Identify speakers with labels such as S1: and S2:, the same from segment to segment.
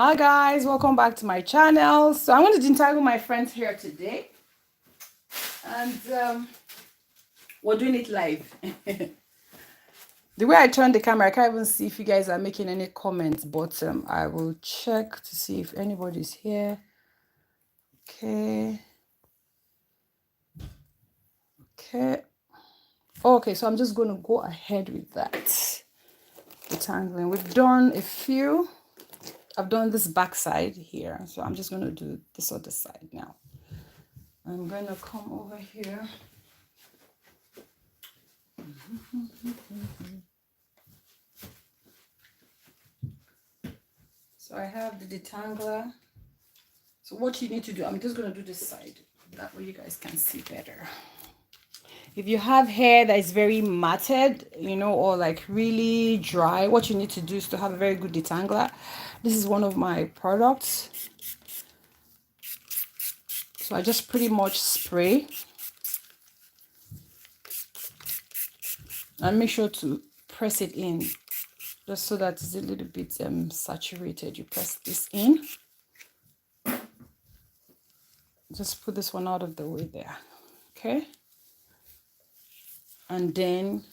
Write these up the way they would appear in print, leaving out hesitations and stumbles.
S1: Hi guys, welcome back to my channel. So I'm going to detangle my friend's hair today, and we're doing it live. The way I turn the camera, I can't even see if you guys are making any comments, but I will check to see if anybody's here. Okay. Okay, so I'm just going to go ahead with that detangling. We've done a few. I've done this back side here, so I'm just going to do this other side now. I'm going to come over here. So I have the detangler. So what you need to do, I'm just going to do this side. That way you guys can see better. If you have hair that is very matted, or like really dry, what you need to do is to have a very good detangler. This is one of my products. So I just pretty much spray. And make sure to press it in, just so that it's a little bit saturated. You press this in. Just put this one out of the way there. Okay. And then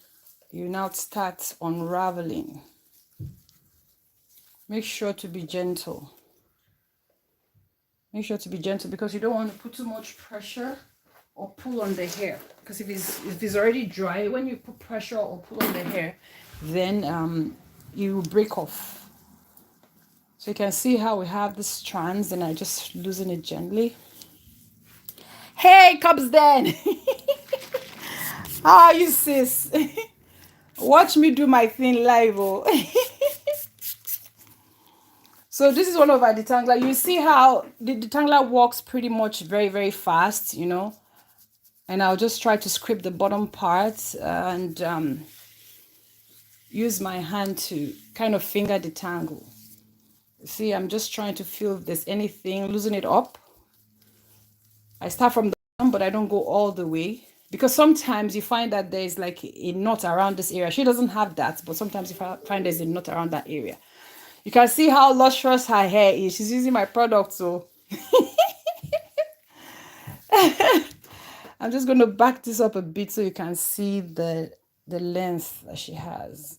S1: you now start unraveling. Make sure to be gentle. Make sure to be gentle because you don't want to put too much pressure or pull on the hair. Because if it's already dry, when you put pressure or pull on the hair, then you will break off. So you can see how we have the strands, and I just loosen it gently. Hey, Cubs Den! How are you, sis? Watch me do my thing live. Oh. So this is one of our detangler. You see how the detangler works pretty much very, very fast, And I'll just try to scrape the bottom part and use my hand to kind of finger detangle. See, I'm just trying to feel if there's anything, loosen it up. I start from the bottom, but I don't go all the way. Because sometimes you find that there's like a knot around this area. She doesn't have that, but sometimes you find there's a knot around that area. You can see how luscious her hair is. She's using my product, so I'm just going to back this up a bit so you can see the length that she has.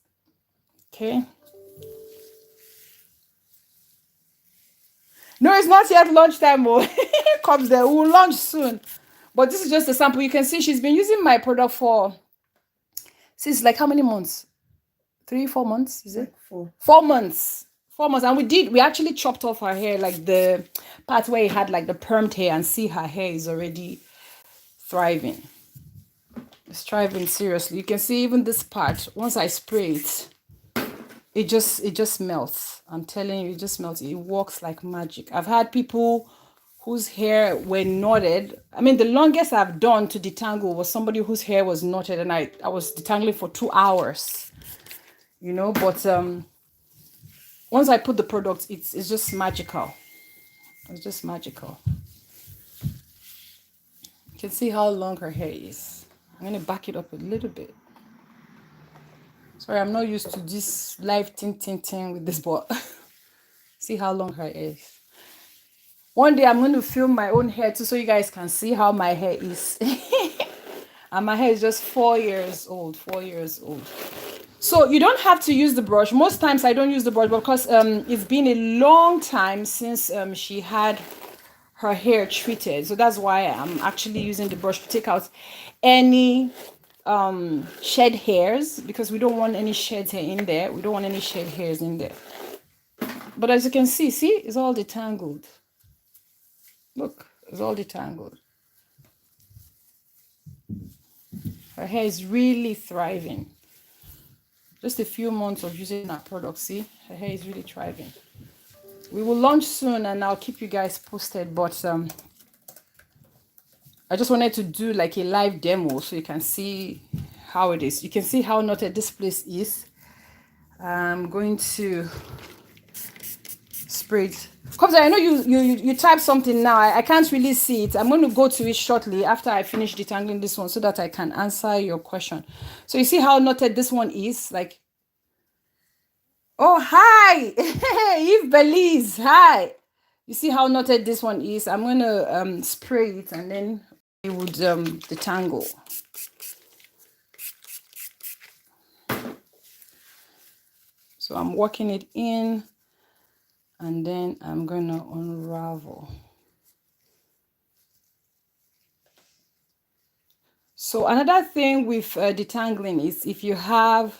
S1: Okay. No, it's not yet lunchtime. Comes there. We'll lunch soon. But this is just a sample. You can see she's been using my product since like how many months? 3-4 months, is it? 4 months. 4 months. And we actually chopped off her hair, like the part where it had like the permed hair, and see her hair is already thriving. It's thriving seriously. You can see even this part, once I spray it, it just melts. I'm telling you, it just melts. It works like magic. I've had people whose hair were knotted. I mean, the longest I've done to detangle was somebody whose hair was knotted, and I was detangling for 2 hours. But once I put the product, it's just magical. It's just magical. You can see how long her hair is. I'm going to back it up a little bit. Sorry, I'm not used to this live tin with this, but see how long her hair is. One day I'm going to film my own hair too, so you guys can see how my hair is. And my hair is just 4 years old. 4 years old. So you don't have to use the brush. Most times I don't use the brush because it's been a long time since she had her hair treated. So that's why I'm actually using the brush to take out any shed hairs, because we don't want any shed hair in there. We don't want any shed hairs in there. But as you can see, it's all detangled. Look, it's all detangled. Her hair is really thriving. Just a few months of using our product, see? Her hair is really thriving. We will launch soon and I'll keep you guys posted, but I just wanted to do like a live demo so you can see how it is. You can see how knotted this place is. I'm going to spray it. Because I know you type something now. I can't really see it. I'm going to go to it shortly after I finish detangling this one so that I can answer your question. So you see how knotted this one is? Like, Oh, hi. Eve Belize. Hi. You see how knotted this one is? I'm going to spray it and then it would detangle. So I'm working it in and then I'm going to unravel. So another thing with detangling is if you have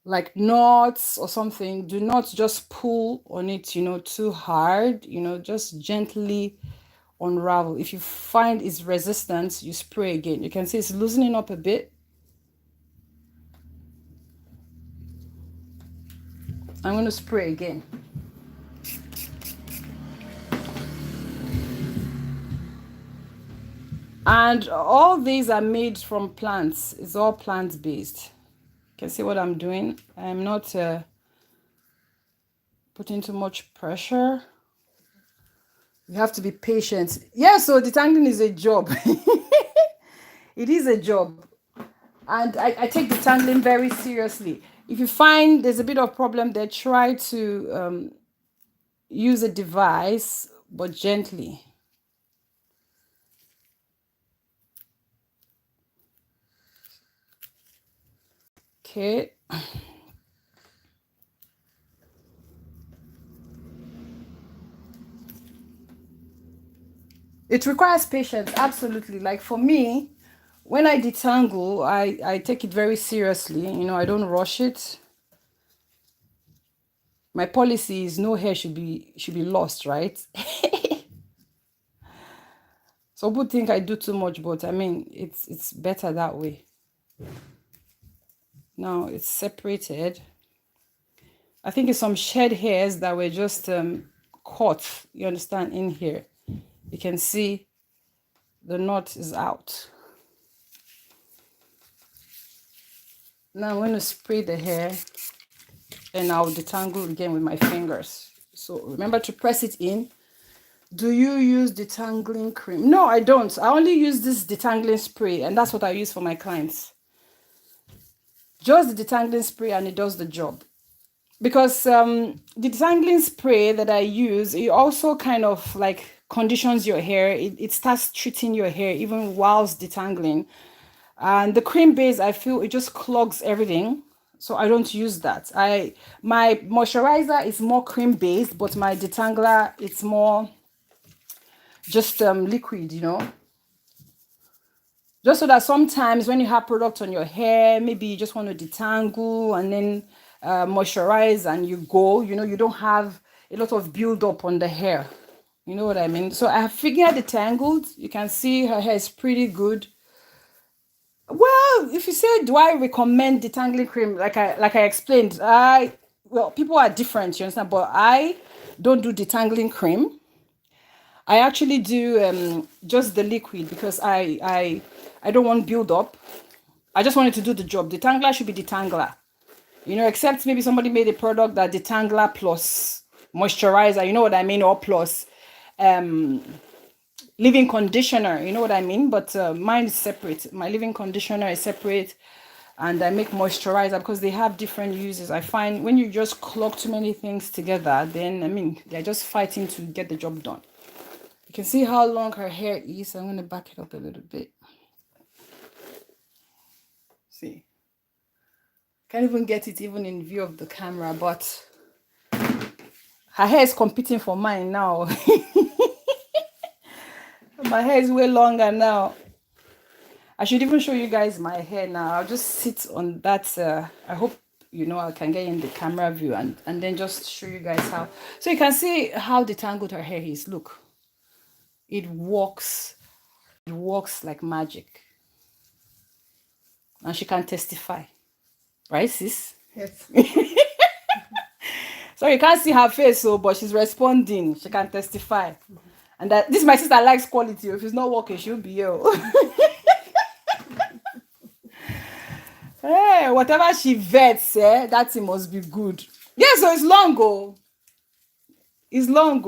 S1: like knots or something, do not just pull on it, too hard, just gently unravel. If you find it's resistant, you spray again. You can see it's loosening up a bit. I'm going to spray again. And all these are made from plants. It's all plant based. You can see what I'm doing. I'm not putting too much pressure. You have to be patient. Yeah, so detangling is a job. It is a job. And I take detangling very seriously. If you find there's a bit of problem there, try to use a device, but gently. Okay. It requires patience, absolutely. Like for me, when I detangle, I take it very seriously. I don't rush it. My policy is no hair should be lost, right? Some people think I do too much, but I mean it's better that way. Now it's separated. I think it's some shed hairs that were just caught, you understand, in here. You can see the knot is out. Now I'm going to spray the hair and I'll detangle again with my fingers. So remember to press it in. Do you use detangling cream? No, I don't. I only use this detangling spray and that's what I use for my clients. Just the detangling spray and it does the job. Because the detangling spray that I use, it also kind of like conditions your hair. It starts treating your hair even whilst detangling. And the cream base, I feel it just clogs everything. So I don't use that. My moisturizer is more cream based, but my detangler, it's more just liquid, just so that sometimes when you have product on your hair, maybe you just want to detangle and then moisturize and you go, you don't have a lot of build up on the hair. You know what I mean? So I have figured detangled. You can see her hair is pretty good. Well, if you say, do I recommend detangling cream? Like I explained, people are different, you understand? But I don't do detangling cream. I actually do just the liquid because I don't want build up. I just wanted to do the job. Detangler should be detangler. Except maybe somebody made a product that detangler plus moisturizer, you know what I mean, or plus leave-in conditioner, you know what I mean? But mine is separate. My leave-in conditioner is separate and I make moisturizer because they have different uses. I find when you just clog too many things together, then I mean they're just fighting to get the job done. You can see how long her hair is. I'm going to back it up a little bit. See, can't even get it even in view of the camera, but her hair is competing for mine now. My hair is way longer now. I should even show you guys my hair now. I'll just sit on that. I hope I can get in the camera view and then just show you guys how. So you can see how detangled her hair is. Look, it works like magic. And she can testify. Right, sis?
S2: Yes.
S1: So you can't see her face, but she's responding. She can testify. And that this my sister likes quality. If it's not working, she'll be here. Hey, whatever she vets, that thing must be good. Yeah, so it's long, It's long,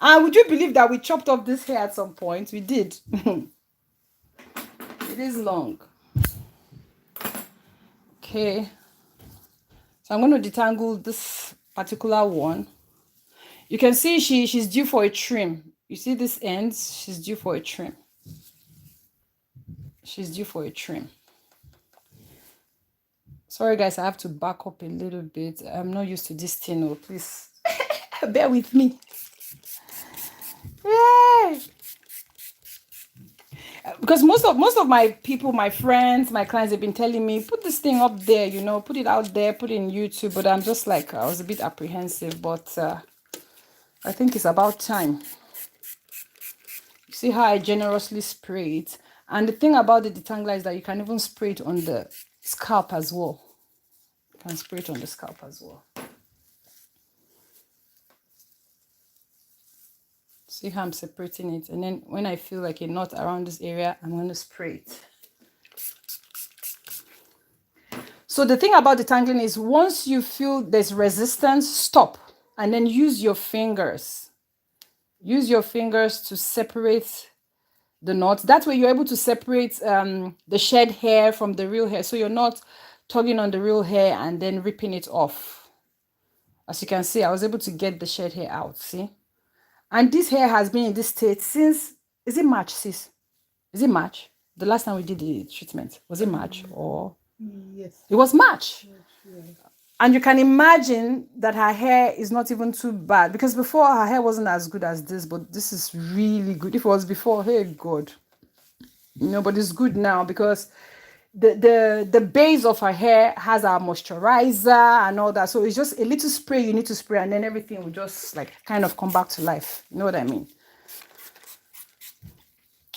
S1: And would you believe that we chopped off this hair at some point? We did. It is long. Okay. So I'm going to detangle this particular one. You can see she's due for a trim. You see this ends, she's due for a trim. She's due for a trim. Sorry guys, I have to back up a little bit. I'm not used to this thing. Oh, please bear with me. Yeah. Because most of my people, my friends, my clients have been telling me, put this thing up there, you know, put it out there, put it in YouTube. But I'm just like, I was a bit apprehensive, but I think it's about time. You see how I generously spray it? And the thing about the detangler is that you can even spray it on the scalp as well. You can spray it on the scalp as well. See how I'm separating it? And then when I feel like a knot around this area, I'm going to spray it. So the thing about detangling is once you feel there's resistance, stop. And then use your fingers. Use your fingers to separate the knot. That way you're able to separate the shed hair from the real hair. So you're not tugging on the real hair and then ripping it off. As you can see, I was able to get the shed hair out. See? And this hair has been in this state since, is it March, sis? Is it March? The last time we did the treatment. Was it March or?
S2: Yes.
S1: It was March.
S2: Yes.
S1: And you can imagine that her hair is not even too bad. Because before, her hair wasn't as good as this. But this is really good. If it was before, hey, God. You know, but it's good now because the base of her hair has our moisturizer and all that. So it's just a little spray you need to spray, and then everything will just like kind of come back to life. You know what I mean?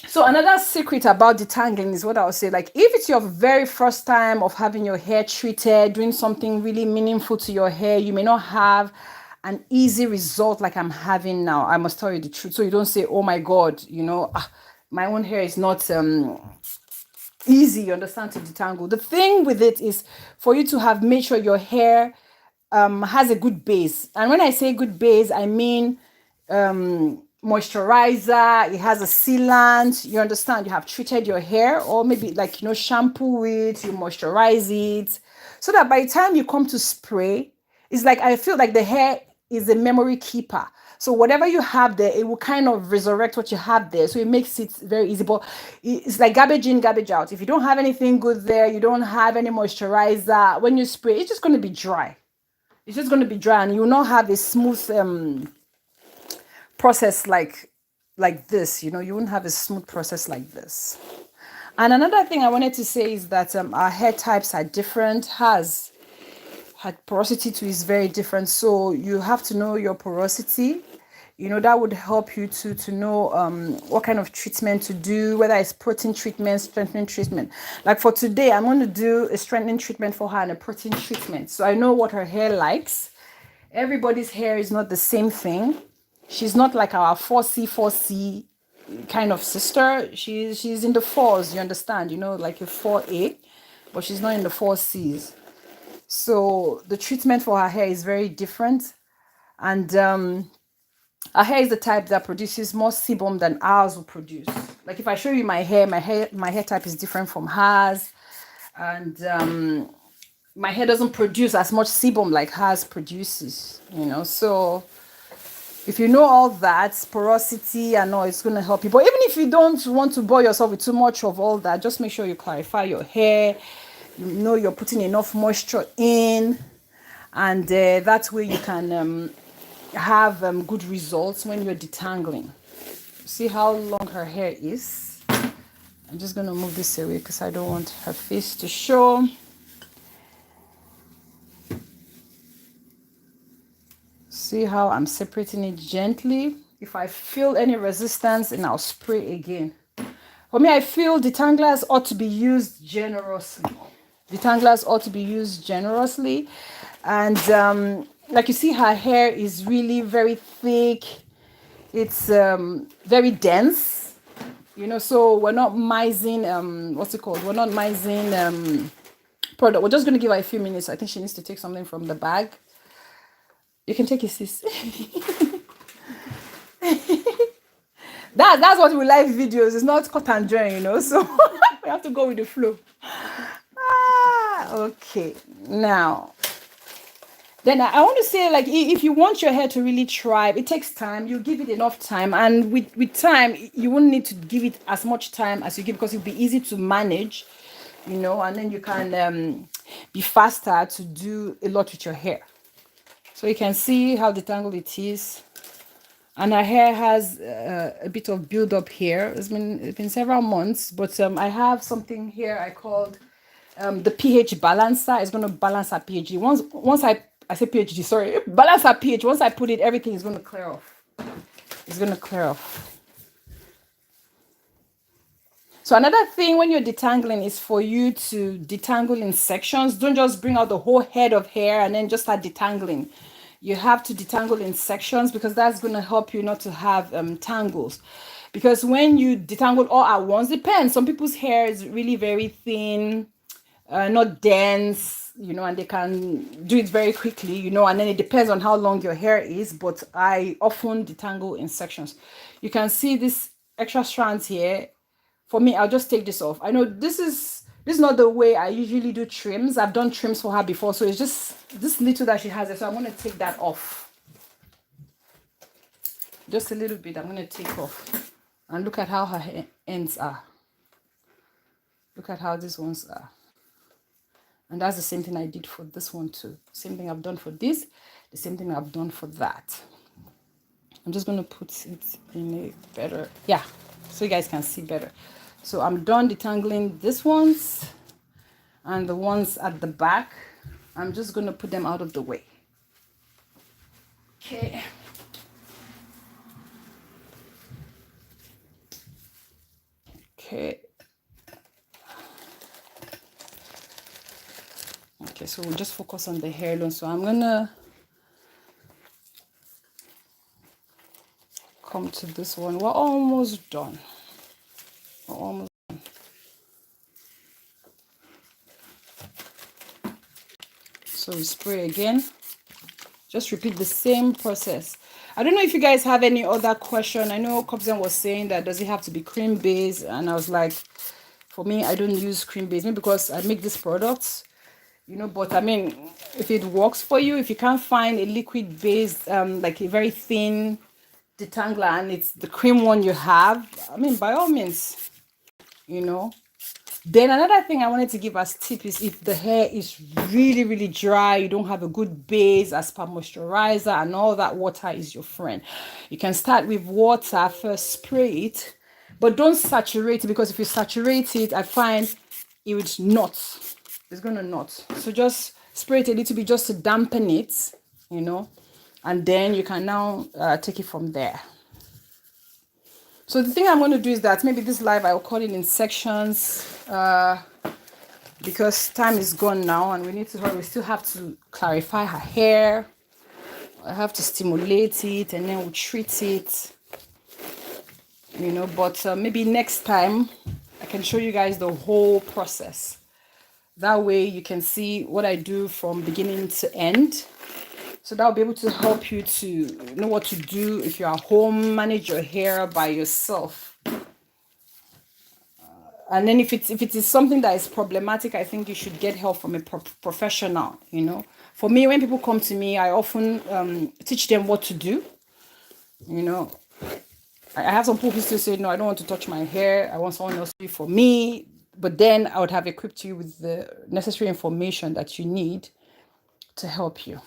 S1: So another secret about detangling is what I would say, like if it's your very first time of having your hair treated, doing something really meaningful to your hair, you may not have an easy result like I'm having now. I must tell you the truth. So you don't say, oh my God, you know, my own hair is not easy, you understand, to detangle. The thing with it is for you to have made sure your hair has a good base. And when I say good base, I mean moisturizer, it has a sealant, you understand, you have treated your hair, or maybe like, you know, shampoo it, you moisturize it, so that by the time you come to spray, it's like, I feel like the hair is a memory keeper. So whatever you have there, it will kind of resurrect what you have there. So it makes it very easy. But it's like garbage in, garbage out. If you don't have anything good there, you don't have any moisturizer, when you spray, it's just going to be dry. It's just going to be dry, and you will not have a smooth process like this. You know, you wouldn't have a smooth process like this. And another thing I wanted to say is that our hair types are different. Her porosity too is very different, so you have to know your porosity. You know, that would help you to know what kind of treatment to do, whether it's protein treatment, strengthening treatment. Like for today, I'm going to do a strengthening treatment for her and a protein treatment, so I know what her hair likes. Everybody's hair is not the same thing. She's not like our 4C kind of sister. She's in the 4s, you understand, you know, like a 4A, but she's not in the 4Cs. So the treatment for her hair is very different. And her hair is the type that produces more sebum than ours will produce. Like if I show you my hair type is different from hers. And my hair doesn't produce as much sebum like hers produces, you know. So if you know all that, porosity and all, it's going to help you. But even if you don't want to bore yourself with too much of all that, just make sure you clarify your hair. You know you're putting enough moisture in, and that way you can have good results when you're detangling. See how long her hair is. I'm just going to move this away because I don't want her face to show. See how I'm separating it gently. If I feel any resistance, then I'll spray again. For me, I feel detanglers ought to be used generously. Detanglers ought to be used generously. And like you see, her hair is really very thick. It's very dense, you know, so we're not mising, what's it called? We're not mising product. We're just going to give her a few minutes. I think she needs to take something from the bag. You can take it, sis. That's what we like videos. It's not cut and dry, you know, so we have to go with the flow. Okay, now Then I want to say, like, if you want your hair to really thrive, it takes time. You give it enough time, and with time, you won't need to give it as much time as you give, because it'll be easy to manage, and then you can be faster to do a lot with your hair. So you can see how detangled it is, and our hair has a bit of build up here. It's been several months, but I have something here I called the pH balancer. Is going to balance our pH. Once I say pH, sorry, balance our pH. Once I put it, everything is going to clear off. It's going to clear off. So another thing when you're detangling is for you to detangle in sections. Don't just bring out the whole head of hair and then just start detangling. You have to detangle in sections, because that's going to help you not to have tangles. Because when you detangle all at once, depends. Some people's hair is really very thin, not dense, and they can do it very quickly, and then it depends on how long your hair is. But I often detangle in sections. You can see this extra strands here. For me, I'll just take this off. I know this is not the way I usually do trims. I've done trims for her before, so it's just this little that she has there. So I'm going to take that off. Just a little bit, I'm going to take off. And look at how her ends are. Look at how these ones are. And that's the same thing I did for this one too. Same thing I've done for this. The same thing I've done for that. I'm just going to put it in a better, yeah, so you guys can see better. So I'm done detangling these ones, and the ones at the back, I'm just going to put them out of the way. Okay. Okay. Okay, so we'll just focus on the hair alone. So I'm going to come to this one. We're almost done. We're almost done. So we spray again. Just repeat the same process. I don't know if you guys have any other question. I know Kobzen was saying that does it have to be cream based, and I was like, for me, I don't use cream based, maybe because I make these products, but I mean, if it works for you, if you can't find a liquid based like a very thin detangler and it's the cream one you have, I mean, by all means, Then another thing I wanted to give as tip is, if the hair is really, really dry, you don't have a good base as per moisturizer, and all that, water is your friend. You can start with water, first spray it, but don't saturate it, because if you saturate it, I find it would knot. It's going to knot. So just spray it a little bit just to dampen it, and then you can now take it from there. So the thing I'm going to do is that maybe this live I'll cut it in sections, because time is gone now and we need to hurry. We still have to clarify her hair. I have to stimulate it, and then we'll treat it, but maybe next time I can show you guys the whole process. That way you can see what I do from beginning to end. So that'll be able to help you to know what to do if you're at home, manage your hair by yourself. And then if it is something that is problematic, I think you should get help from a professional, For me, when people come to me, I often teach them what to do. I have some people who still say, no, I don't want to touch my hair. I want someone else to do it for me. But then I would have equipped you with the necessary information that you need to help you.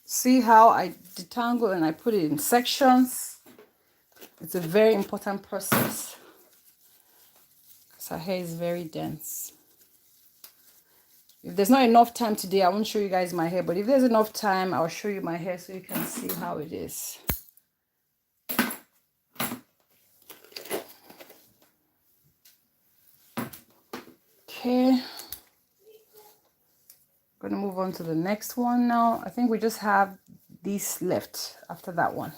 S1: See how I detangle and I put it in sections? It's a very important process, because her hair is very dense. If there's not enough time today, I won't show you guys my hair, but if there's enough time, I'll show you my hair so you can see how it is. Okay. I'm going to move on to the next one now. I think we just have these left after that one.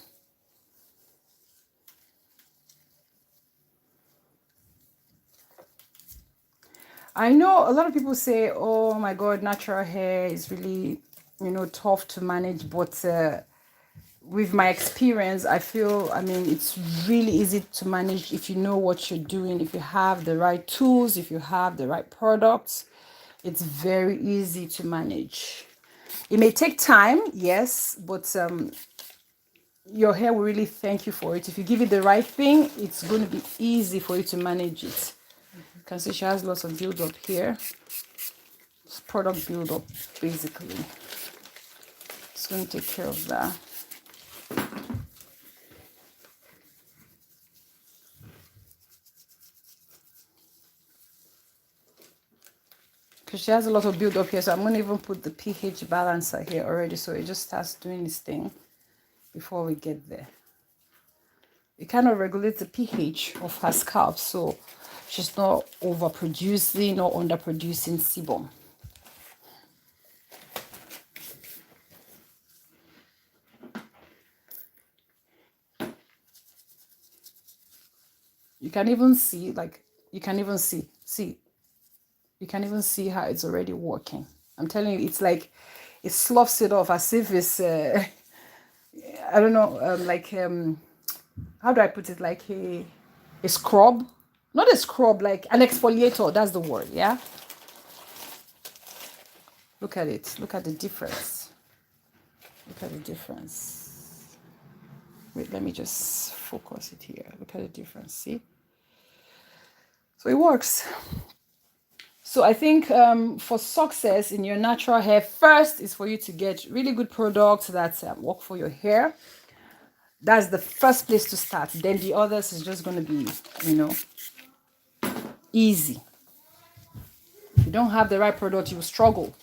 S1: I know a lot of people say, oh my God, natural hair is really tough to manage, but with my experience, I feel, I mean, it's really easy to manage if you know what you're doing, if you have the right tools, if you have the right products. It's very easy to manage. It may take time, yes, but your hair will really thank you for it. If you give it the right thing, it's going to be easy for you to manage it. You can see she has lots of build up here. It's product build up, basically. It's going to take care of that. Because she has a lot of build up here, so I'm going to even put the pH balancer here already, so it just starts doing this thing before we get there. It kind of regulates the pH of her scalp, so she's not overproducing or underproducing sebum. You can even see, like, you can even see how it's already working. I'm telling you, it's like it sloughs it off as if it's I don't know, how do I put it, like a scrub, not a scrub, like an exfoliator. That's the word. Yeah, look at it, look at the difference, look at the difference. Wait, let me just focus it here. Look at the difference. See, so it works. So I think for success in your natural hair, first is for you to get really good products that work for your hair. That's the first place to start. Then the others is just going to be, easy. If you don't have the right product, you struggle.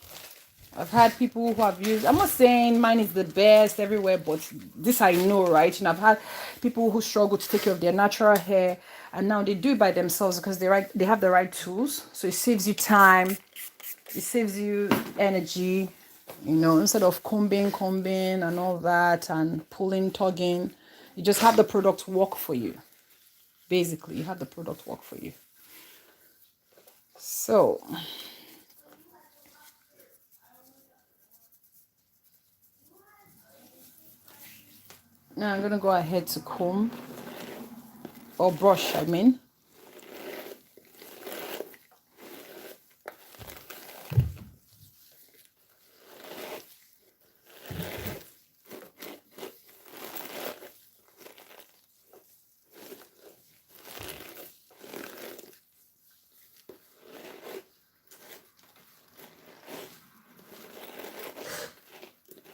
S1: I've had people who have used, I'm not saying mine is the best everywhere, but this I know, right? I've had people who struggle to take care of their natural hair, and now they do it by themselves because they have the right tools. So it saves you time, it saves you energy, instead of combing and all that and pulling, tugging. You just have the product work for you. Basically, you have the product work for you. So now I'm gonna go ahead to comb or brush, I mean.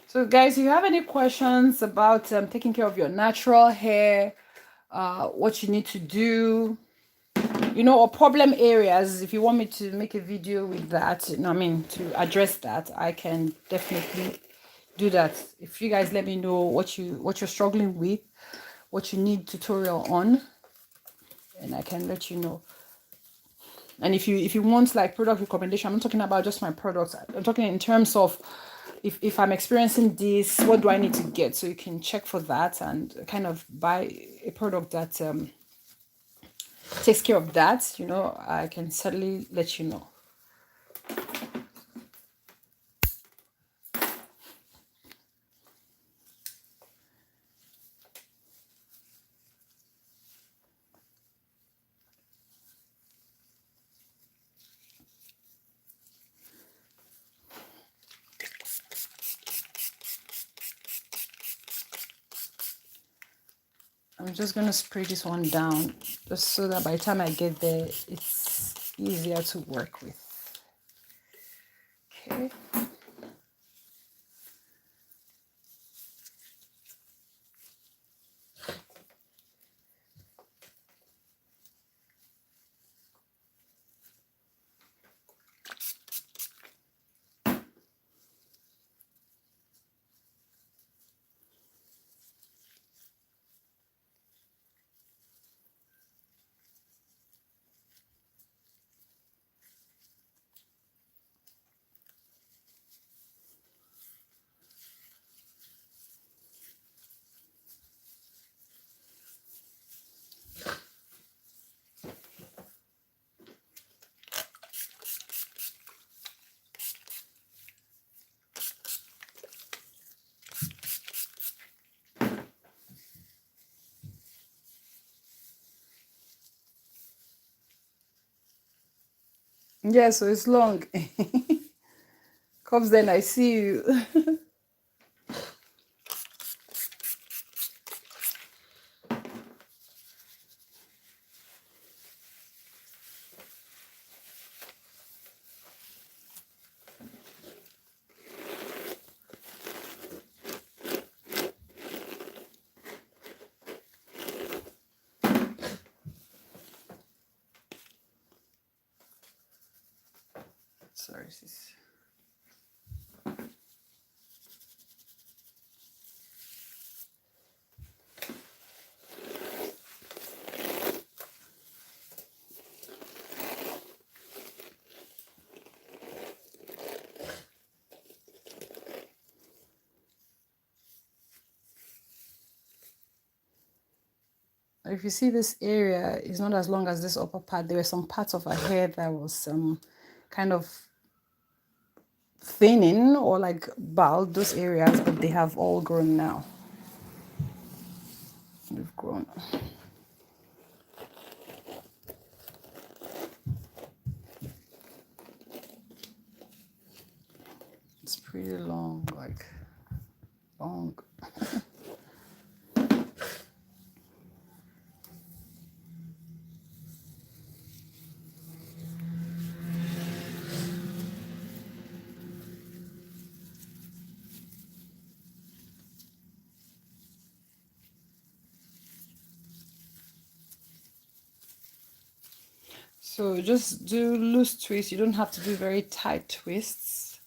S1: So guys, if you have any questions about taking care of your natural hair, what you need to do, or problem areas, if you want me to make a video with that, to address that, I can definitely do that. If you guys let me know what you're struggling with, what you need tutorial on, and I can let you know. And if you want like product recommendation, I'm not talking about just my products. I'm talking in terms of if I'm experiencing this, what do I need to get? So you can check for that and kind of buy a product that takes care of that. I can certainly let you know. I'm just going to spray this one down just so that by the time I get there, it's easier to work with. Okay. Yeah, so it's long. Comes then I see you. Sorry, sis. If you see this area is not as long as this upper part, there were some parts of her hair that was kind of thinning or like bald, those areas, but they have all grown now. They've grown. It's pretty long, like long. So just do loose twists. You don't have to do very tight twists.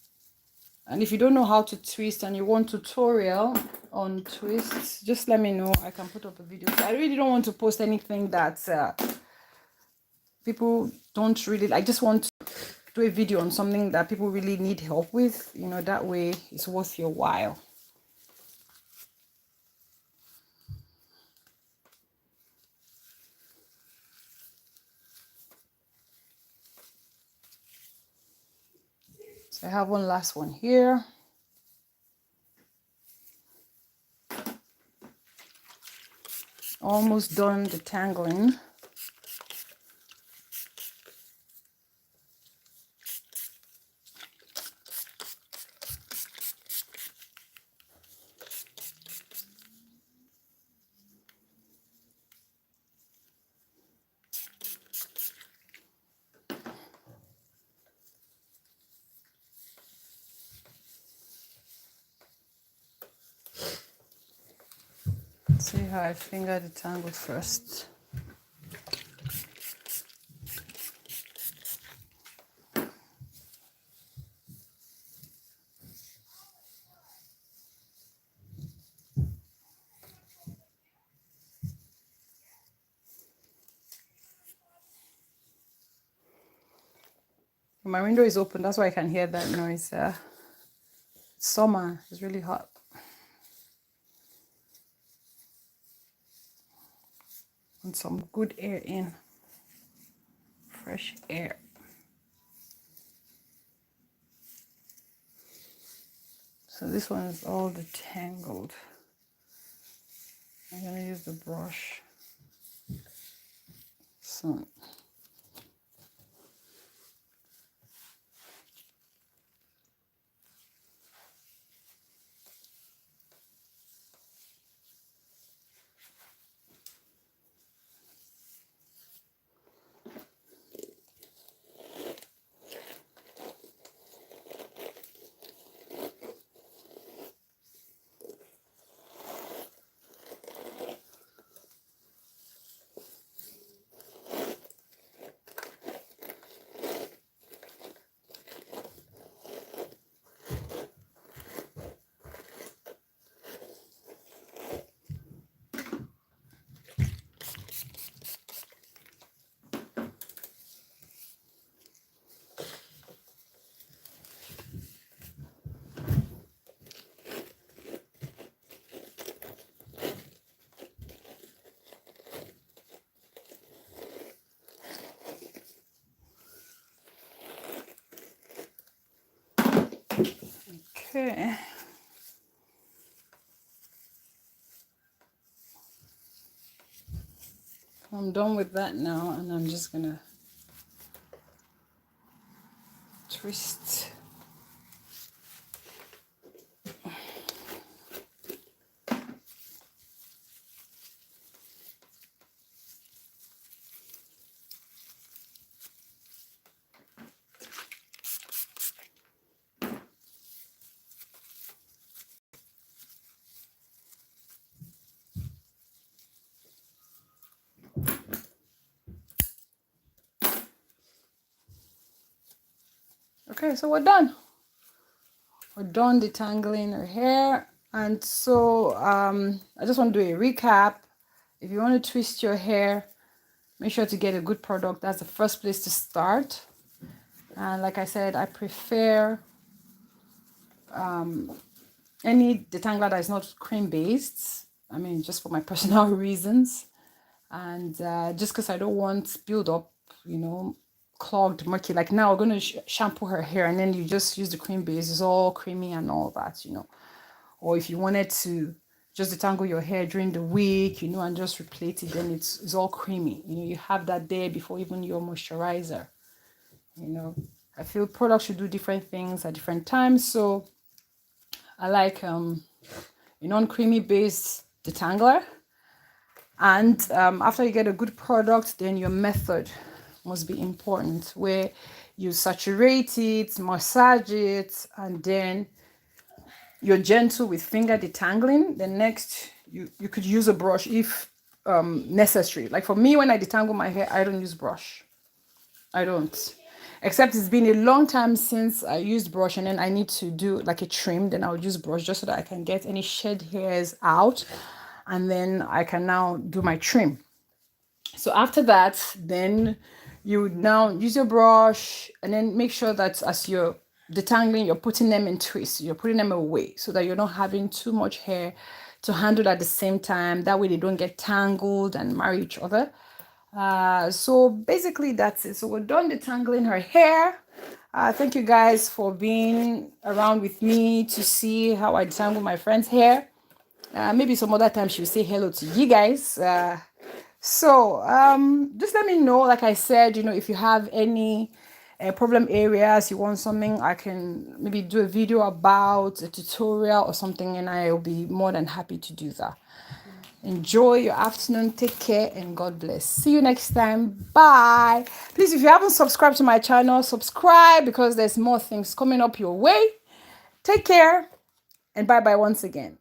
S1: And if you don't know how to twist and you want tutorial on twists, just let me know. I can put up a video. I really don't want to post anything that people don't really like. I just want to do a video on something that people really need help with. You know, that way it's worth your while. So I have one last one here. Almost done detangling. See how I finger detangle first. My window is open, that's why I can hear that noise. It's summer, it's really hot. And some good air in, fresh air. So this one is all detangled. I'm gonna use the brush soon. Okay. I'm done with that now, and I'm just gonna twist. Okay, so we're done. We're done detangling her hair. And so I just want to do a recap. If you want to twist your hair, make sure to get a good product. That's the first place to start. And like I said, I prefer any detangler that is not cream based. I mean, just for my personal reasons. And just because I don't want build up, you know, clogged, murky. Like now we're going to shampoo her hair and then you just use the cream base. It's all creamy and all that, you know. Or if you wanted to just detangle your hair during the week, you know, and just replate it, then it's all creamy. You know, you have that there before even your moisturizer. You know, I feel products should do different things at different times. So I like a non-creamy based detangler. And after you get a good product, then your method must be important, where you saturate it, massage it, and then you're gentle with finger detangling. Then next, you could use a brush if necessary. Like for me, when I detangle my hair, I don't use brush. I don't. Except it's been a long time since I used brush, and then I need to do like a trim, then I'll use brush just so that I can get any shed hairs out, and then I can now do my trim. So after that, then you would now use your brush and then make sure that as you're detangling, you're putting them in twists, you're putting them away so that you're not having too much hair to handle at the same time. That way they don't get tangled and marry each other. So basically that's it. So we're done detangling her hair. Thank you guys for being around with me to see how I detangle my friend's hair. Maybe some other time she'll say hello to you guys. So just let me know, like I said, you know, if you have any problem areas, you want something I can maybe do a video about, a tutorial or something, and I will be more than happy to do that. Enjoy your afternoon, take care, and God bless. See you next time. Bye. Please, if you haven't subscribed to my channel, subscribe because there's more things coming up your way. Take care and bye bye once again.